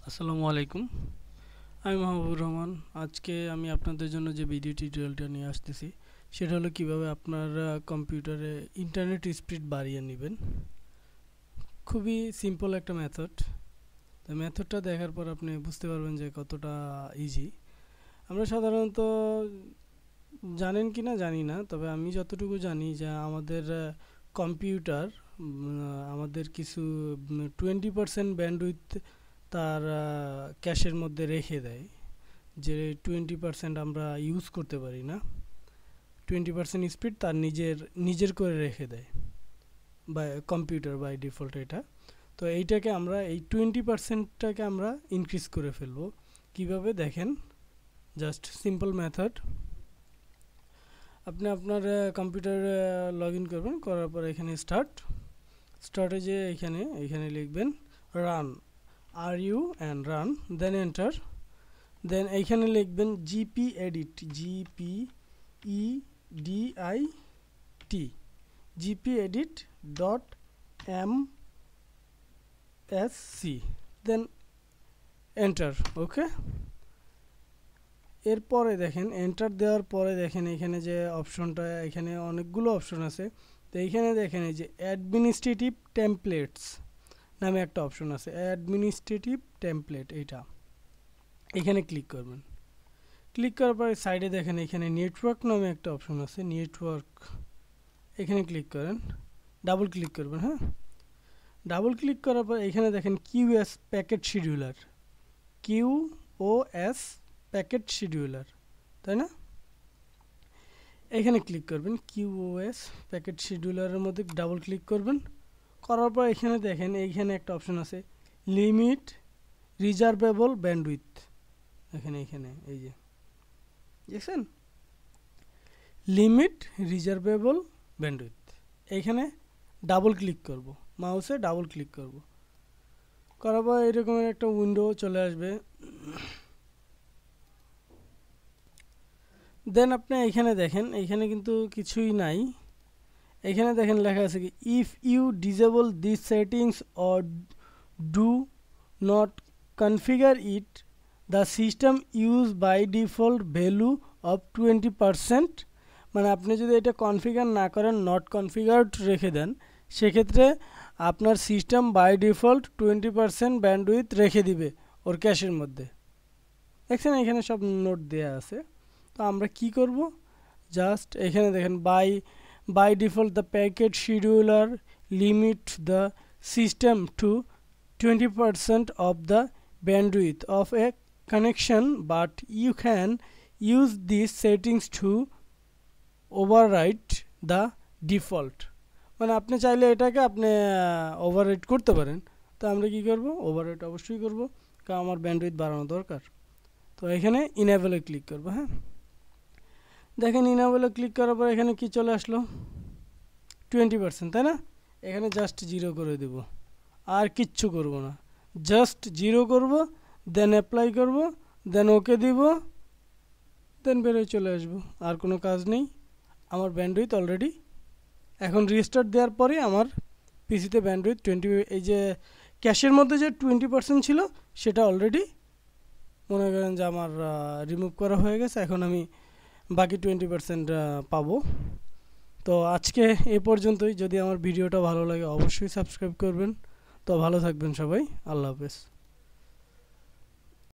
আসসালামু আলাইকুম। আমি মাহবুবুর রহমান। আজকে আমি আপনাদের জন্য যে ভিডিও টিউটোরিয়ালটা নিয়ে আসতেছি সেটা হলো কিভাবে আপনার কম্পিউটারে ইন্টারনেট স্পিড বাড়িয়ে নেবেন। খুবই সিম্পল একটা মেথড। তো মেথডটা দেখার পর আপনি বুঝতে পারবেন যে কতটা ইজি। আমরা সাধারণত জানেন কি না জানি না, তবে আমি যতটুকু জানি যে আমাদের কম্পিউটার আমাদের কিছু 20% ব্যান্ডউইথ তার ক্যাশের মধ্যে রেখে দেয়, যে 20% আমরা ইউজ করতে পারি না। 20% স্পিড তার নিজের করে রেখে দেয় বা কম্পিউটার বাই ডিফল্ট এটা। তো এইটাকে আমরা এই 20%টাকে আমরা ইনক্রিজ করে ফেলবো। কিভাবে দেখেন, জাস্ট সিম্পল মেথড। আপনি আপনার কম্পিউটারে লগ ইন করবেন, করার পর এখানে স্টার্টে যে এখানে লিখবেন রান, আর you and run, then enter. Then এইখানে লিখবেন GP edit, GPEDIT, GP edit .msc, then enter. Okay, এরপরে দেখেন এন্টার দেওয়ার পরে দেখেন এখানে যে অপশনটা, এখানে অনেকগুলো অপশন আছে। তো এইখানে দেখেন এই যে অ্যাডমিনিস্ট্রেটিভ টেমপ্লেটস নামে একটা অপশন আছে, অ্যাডমিনিস্ট্রেটিভ টেমপ্লেট। এইটা এখানে ক্লিক করবেন। ক্লিক করার পরে সাইডে দেখেন এখানে নেটওয়ার্ক নামে একটা অপশন আছে, নেটওয়ার্ক। এখানে ক্লিক করেন, ডাবল ক্লিক করবেন। হ্যাঁ, ডাবল ক্লিক করার পর এখানে দেখেন QoS packet scheduler, QoS packet scheduler, তাই না? এখানে ক্লিক করবেন, QoS প্যাকেট শিডিউলারের মধ্যে ডাবল ক্লিক করবেন। করার পর এখানে দেখেন এইখানে একটা অপশন আছে লিমিট রিজার্ভেবল ব্যান্ডউইথ। এখানে এই যে দেখছেন লিমিট রিজার্ভেবল ব্যান্ডউইথ, এইখানে ডাবল ক্লিক করব, মাউসে ডাবল ক্লিক করব। করার পর এরকম একটা উইন্ডো চলে আসবে। দেন আপনি এখানে দেখেন এইখানে কিন্তু কিছুই নাই। এখানে দেখেন লেখা আছে কি, if you disable this settings or do not configure it, the system use by default value of 20%। মানে আপনি যদি এটা কনফিগার না করেন, নট কনফিগার্ড রেখে দেন, সেক্ষেত্রে আপনার সিস্টেম বাই ডিফল্ট 20% ব্যান্ডউইথ রেখে দিবে ওর ক্যাশের মধ্যে। দেখছেন এখানে সব নোট দেয়া আছে। তো আমরা কি করব, জাস্ট এখানে দেখেন by default the packet scheduler limit the system to 20% of the bandwidth of a connection, but you can use these settings to override the default। মানে আপনি চাইলে এটাকে আপনি ওভাররাইড করতে পারেন। তো আমরা কি করব, ওভাররাইড অবশ্যই করব, কারণ আমার ব্যান্ডউইথ বাড়ানো দরকার। তো এখানে ইনেবলে ক্লিক করব। হ্যাঁ, দেখেন ইনেবলে ক্লিক করার পর এখানে কি চলে আসলো, 20%, তাই না? এখানে জাস্ট 0 করে দেব, আর কিচ্ছু করব না, জাস্ট 0 করব, দেন অ্যাপ্লাই করব, দেন ওকে দিব, দেন বেরোয় চলে আসবো। আর কোনো কাজ নেই, আমার ব্যান্ডউইথ অলরেডি। এখন রিস্টার্ট দেওয়ার পরে আমার পিসিতে ব্যান্ডউইথ 20, এই যে ক্যাশের মধ্যে যে 20% ছিল সেটা অলরেডি মনে করেন যে আমার রিমুভ করা হয়ে গেছে। এখন আমি বাকি 20% পাবো। তো আজকে এ পর্যন্তই। যদি আমার ভিডিওটা ভালো লাগে অবশ্যই সাবস্ক্রাইব করবেন। তো ভালো থাকবেন সবাই, আল্লাহ হাফেজ।